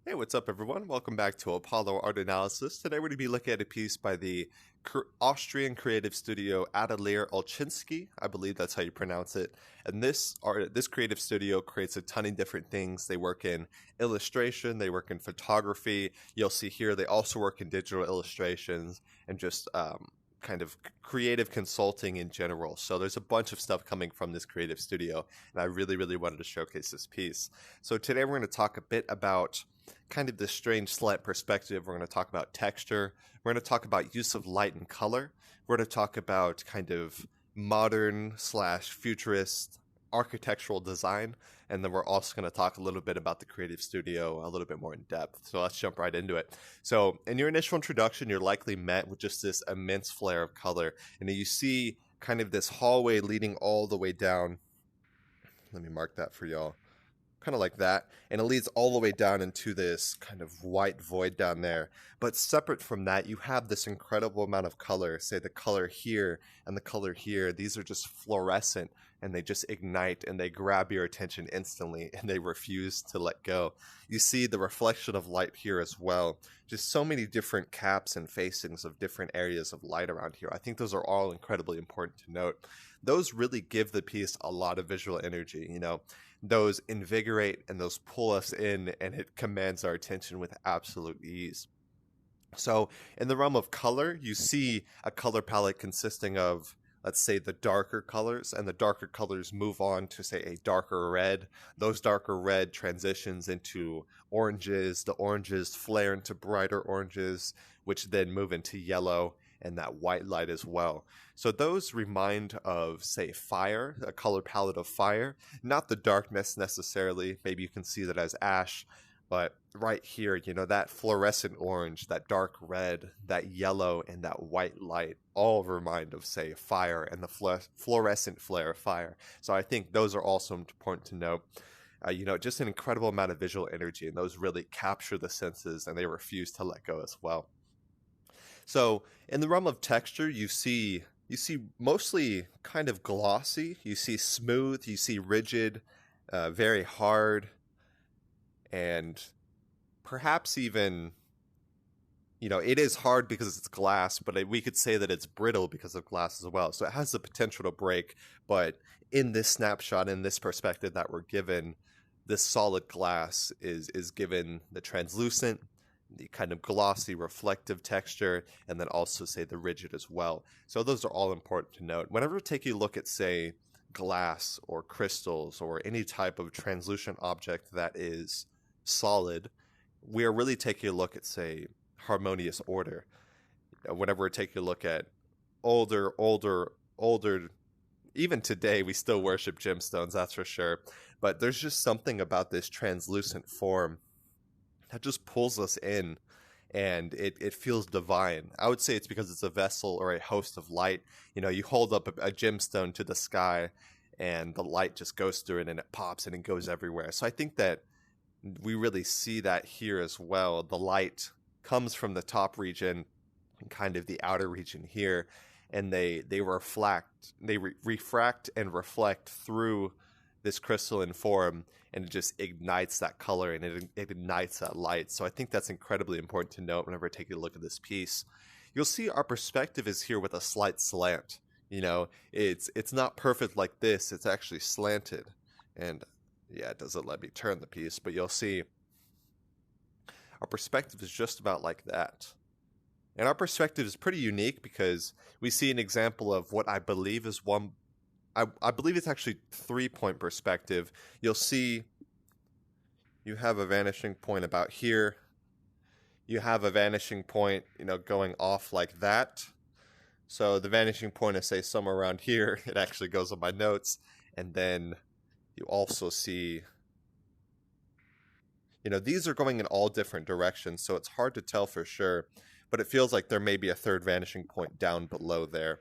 Hey, what's up, everyone? Welcome back to Apollo Art Analysis. Today, we're going to be looking at a piece by the Austrian creative studio Atelier Olschinsky. I believe that's how you pronounce it. And this creative studio creates a ton of different things. They work in illustration, they work in photography. You'll see here they also work in digital illustrations and just kind of creative consulting in general. So there's a bunch of stuff coming from this creative studio, and I really wanted to showcase this piece. So today we're going to talk a bit about kind of this strange slant perspective. We're going to talk about texture. We're going to talk about use of light and color. We're going to talk about kind of modern slash futurist architectural design. And then we're also going to talk a little bit about the creative studio a little bit more in depth. So let's jump right into it. So in your initial introduction, you're likely met with just this immense flare of color. And you see kind of this hallway leading all the way down. Let me mark that for y'all. Kind of like that, and it leads all the way down into this kind of white void down there. But separate from that, you have this incredible amount of color. Say the color here and the color here. These are just fluorescent, and they just ignite, and they grab your attention instantly, and they refuse to let go. You see the reflection of light here as well. Just so many different caps and facings of different areas of light around here. I think those are all incredibly important to note. Those really give the piece a lot of visual energy, those invigorate and those pull us in, and it commands our attention with absolute ease. So in the realm of color, you see a color palette consisting of, let's say, the darker colors, and the darker colors move on to, say, a darker red. Those darker red transitions into oranges. The oranges flare into brighter oranges, which then move into yellow and that white light as well. So those remind of, say, fire, a color palette of fire, not the darkness necessarily. Maybe you can see that as ash, but right here, that fluorescent orange, that dark red, that yellow, and that white light all remind of, say, fire and the fluorescent flare of fire. So I think those are also important to note. Just an incredible amount of visual energy, and those really capture the senses, and they refuse to let go as well. So in the realm of texture, you see mostly kind of glossy. You see smooth, you see rigid, very hard, and perhaps even, it is hard because it's glass, but we could say that it's brittle because of glass as well. So it has the potential to break, but in this snapshot, in this perspective that we're given, this solid glass is given the translucent, the kind of glossy, reflective texture, and then also, say, the rigid as well. So those are all important to note. Whenever we take a look at, say, glass or crystals or any type of translucent object that is solid, we are really taking a look at, say, harmonious order. Whenever we're taking a look at older, even today, we still worship gemstones, that's for sure. But there's just something about this translucent form that just pulls us in, and it feels divine. I would say it's because it's a vessel or a host of light. You hold up a gemstone to the sky, and the light just goes through it, and it pops, and it goes everywhere. So I think that we really see that here as well. The light comes from the top region and kind of the outer region here, and they refract and reflect through this crystalline form, and it just ignites that color, and it ignites that light. So I think that's incredibly important to note whenever taking a look at this piece. You'll see our perspective is here with a slight slant. It's not perfect like this, it's actually slanted. And yeah, it doesn't let me turn the piece, but you'll see our perspective is just about like that. And our perspective is pretty unique because we see an example of what I believe is I believe it's actually 3-point perspective. You'll see you have a vanishing point about here. You have a vanishing point, going off like that. So the vanishing point is, say, somewhere around here. It actually goes on my notes. And then you also see, these are going in all different directions, so it's hard to tell for sure. But it feels like there may be a third vanishing point down below there.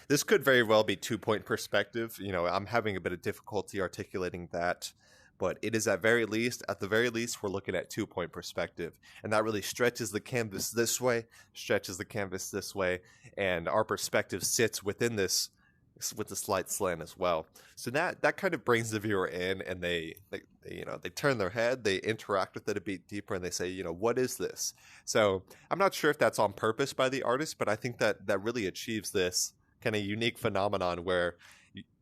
This could very well be 2-point perspective. I'm having a bit of difficulty articulating that, but it is at the very least, we're looking at 2-point perspective. And that really stretches the canvas this way, and our perspective sits within this with the slight slant as well. So that kind of brings the viewer in, and they turn their head, they interact with it a bit deeper, and they say, what is this? So I'm not sure if that's on purpose by the artist, but I think that really achieves this kind of unique phenomenon where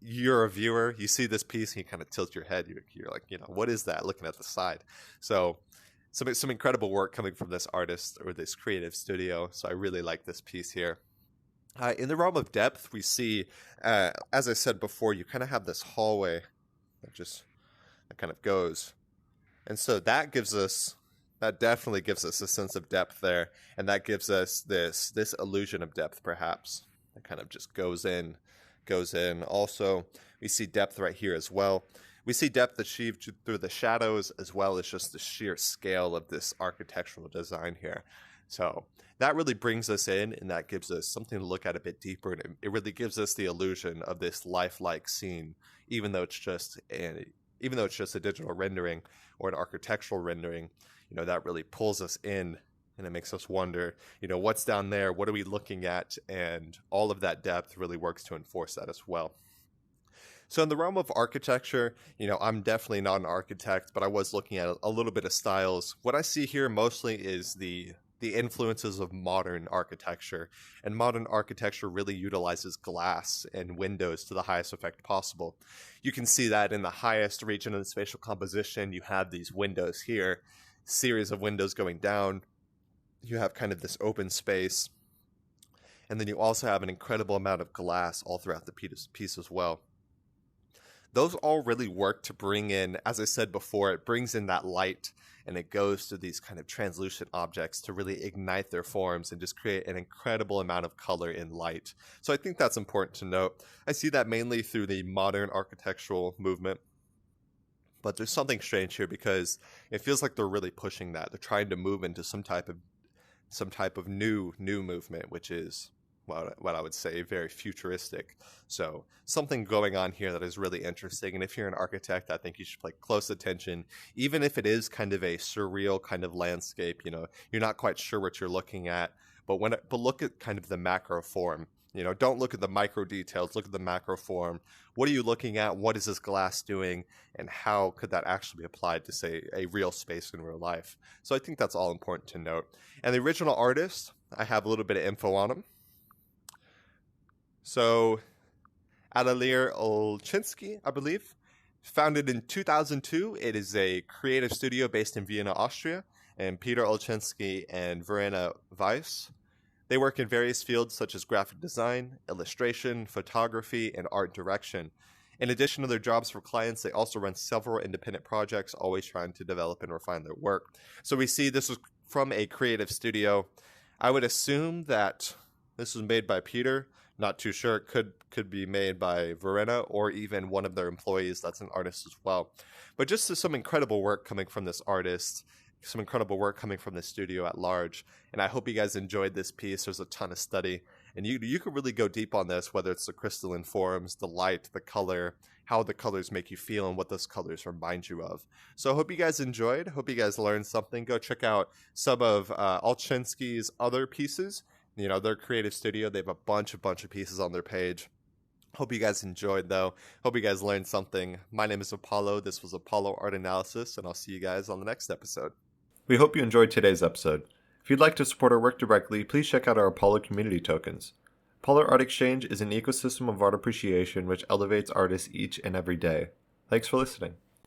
you're a viewer, you see this piece, and you kind of tilt your head. You're like, what is that? Looking at the side. So some incredible work coming from this artist or this creative studio. So I really like this piece here. In the realm of depth, we see, as I said before, you kind of have this hallway that kind of goes. And so that definitely gives us a sense of depth there. And that gives us this illusion of depth, perhaps. That kind of just goes in. Also, we see depth right here as well. We see depth achieved through the shadows, as well as just the sheer scale of this architectural design here. So that really brings us in, and that gives us something to look at a bit deeper. And it really gives us the illusion of this lifelike scene, even though it's just a digital rendering or an architectural rendering. That really pulls us in, and it makes us wonder, what's down there? What are we looking at? And all of that depth really works to enforce that as well. So in the realm of architecture, I'm definitely not an architect, but I was looking at a little bit of styles. What I see here mostly is the influences of modern architecture, and modern architecture really utilizes glass and windows to the highest effect possible. You can see that in the highest region of the spatial composition. You have these windows here, series of windows going down. You have kind of this open space, and then you also have an incredible amount of glass all throughout the piece as well. Those all really work to bring in, as I said before, it brings in that light, and it goes to these kind of translucent objects to really ignite their forms and just create an incredible amount of color in light. So I think that's important to note. I see that mainly through the modern architectural movement. But there's something strange here because it feels like they're really pushing that. They're trying to move into some type of new movement, which is what I would say very futuristic. So something going on here that is really interesting. And if you're an architect, I think you should pay close attention, even if it is kind of a surreal kind of landscape. You're not quite sure what you're looking at, but look at kind of the macro form. Don't look at the micro details, look at the macro form. What are you looking at? What is this glass doing? And how could that actually be applied to, say, a real space in real life? So I think that's all important to note. And the original artist, I have a little bit of info on him. So Atelier Olschinsky, I believe, founded in 2002. It is a creative studio based in Vienna, Austria, and Peter Olschinsky and Verena Weiss. They work in various fields such as graphic design, illustration, photography, and art direction. In addition to their jobs for clients, they also run several independent projects, always trying to develop and refine their work. So we see this was from a creative studio. I would assume that this was made by Peter. Not too sure. It could be made by Verena or even one of their employees that's an artist as well. But just some incredible work coming from this artist, some incredible work coming from the studio at large. And I hope you guys enjoyed this piece. There's a ton of study. And you could really go deep on this, whether it's the crystalline forms, the light, the color, how the colors make you feel, and what those colors remind you of. So I hope you guys enjoyed. Hope you guys learned something. Go check out some of Olschinsky's other pieces. Their creative studio, they have a bunch of pieces on their page. Hope you guys enjoyed, though. Hope you guys learned something. My name is Apollo. This was Apollo Art Analysis, and I'll see you guys on the next episode. We hope you enjoyed today's episode. If you'd like to support our work directly, please check out our Apollo community tokens. Apollo Art Exchange is an ecosystem of art appreciation which elevates artists each and every day. Thanks for listening.